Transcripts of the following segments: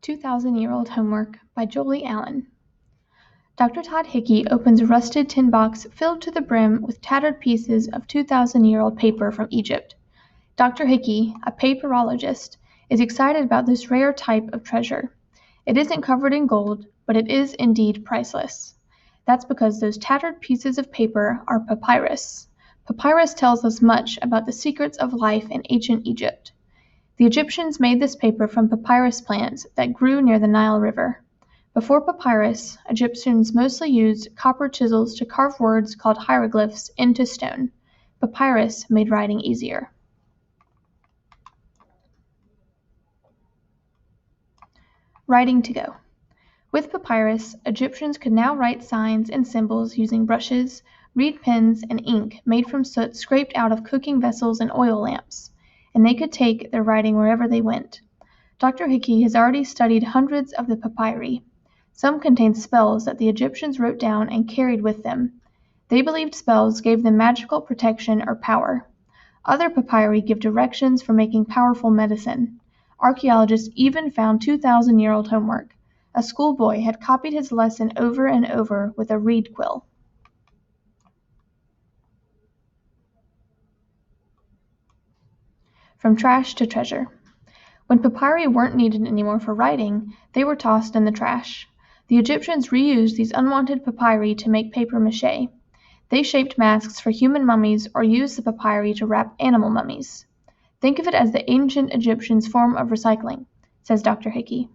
2,000-Year-Old Homework by Jolie Allen. Dr. Todd Hickey opens a rusted tin box filled to the brim with tattered pieces of 2,000-year-old paper from Egypt. Dr. Hickey, a paperologist, is excited about this rare type of treasure. It isn't covered in gold, but it is indeed priceless. That's because those tattered pieces of paper are papyrus. Papyrus tells us much about the secrets of life in ancient Egypt. The Egyptians made this paper from papyrus plants that grew near the Nile River. Before papyrus, Egyptians mostly used copper chisels to carve words called hieroglyphs into stone. Papyrus made writing easier. Writing to go. With papyrus, Egyptians could now write signs and symbols using brushes, reed pens, and ink made from soot scraped out of cooking vessels and oil lamps, and they could take their writing wherever they went. Dr. Hickey has already studied hundreds of the papyri. Some contain spells that the Egyptians wrote down and carried with them. They believed spells gave them magical protection or power. Other papyri give directions for making powerful medicine. Archaeologists even found 2,000-year-old homework. A schoolboy had copied his lesson over and over with a reed quill. From trash to treasure. When papyri weren't needed anymore for writing, they were tossed in the trash. The Egyptians reused these unwanted papyri to make paper mache. They shaped masks for human mummies or used the papyri to wrap animal mummies. Think of it as the ancient Egyptians' form of recycling, says Dr. Hickey.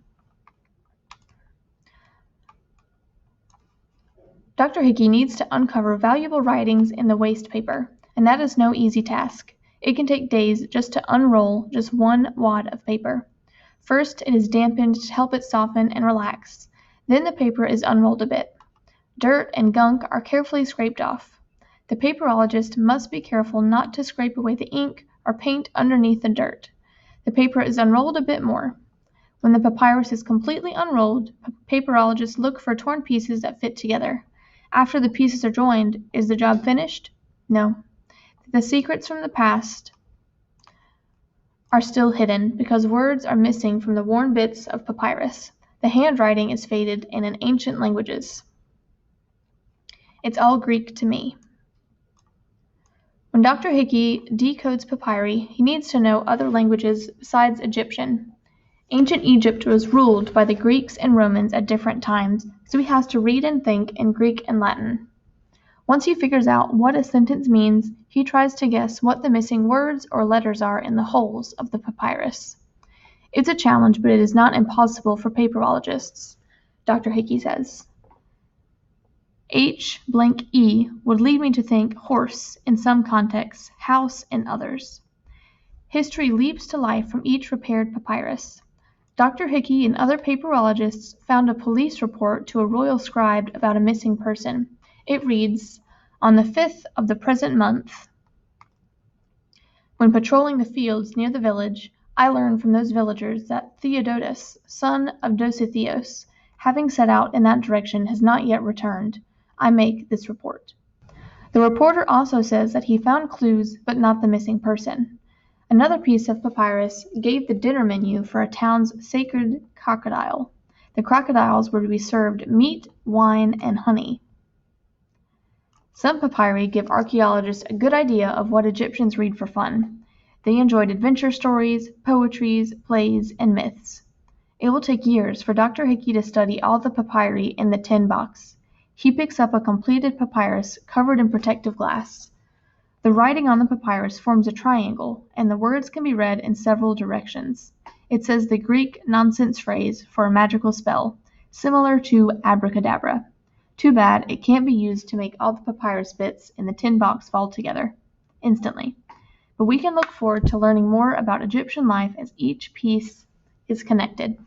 Dr. Hickey needs to uncover valuable writings in the waste paper, and that is no easy task. It can take days just to unroll just one wad of paper. First, it is dampened to help it soften and relax. Then the paper is unrolled a bit. Dirt and gunk are carefully scraped off. The paperologist must be careful not to scrape away the ink or paint underneath the dirt. The paper is unrolled a bit more. When the papyrus is completely unrolled, paperologists look for torn pieces that fit together. After the pieces are joined, is the job finished? No. The secrets from the past are still hidden because words are missing from the worn bits of papyrus. The handwriting is faded and in ancient languages. It's all Greek to me. When Dr. Hickey decodes papyri, he needs to know other languages besides Egyptian. Ancient Egypt was ruled by the Greeks and Romans at different times, so he has to read and think in Greek and Latin. Once he figures out what a sentence means, he tries to guess what the missing words or letters are in the holes of the papyrus. It's a challenge, but it is not impossible for paperologists, Dr. Hickey says. H-E would lead me to think horse in some contexts, house in others. History leaps to life from each repaired papyrus. Dr. Hickey and other paperologists found a police report to a royal scribe about a missing person. It reads, "On the 5th of the present month, when patrolling the fields near the village, I learned from those villagers that Theodotus, son of Dositheos, having set out in that direction, has not yet returned. I make this report." The reporter also says that he found clues, but not the missing person. Another piece of papyrus gave the dinner menu for a town's sacred crocodile. The crocodiles were to be served meat, wine, and honey. Some papyri give archaeologists a good idea of what Egyptians read for fun. They enjoyed adventure stories, poetries, plays, and myths. It will take years for Dr. Hickey to study all the papyri in the tin box. He picks up a completed papyrus covered in protective glass. The writing on the papyrus forms a triangle, and the words can be read in several directions. It says the Greek nonsense phrase for a magical spell, similar to abracadabra. Too bad it can't be used to make all the papyrus bits in the tin box fall together instantly. But we can look forward to learning more about Egyptian life as each piece is connected.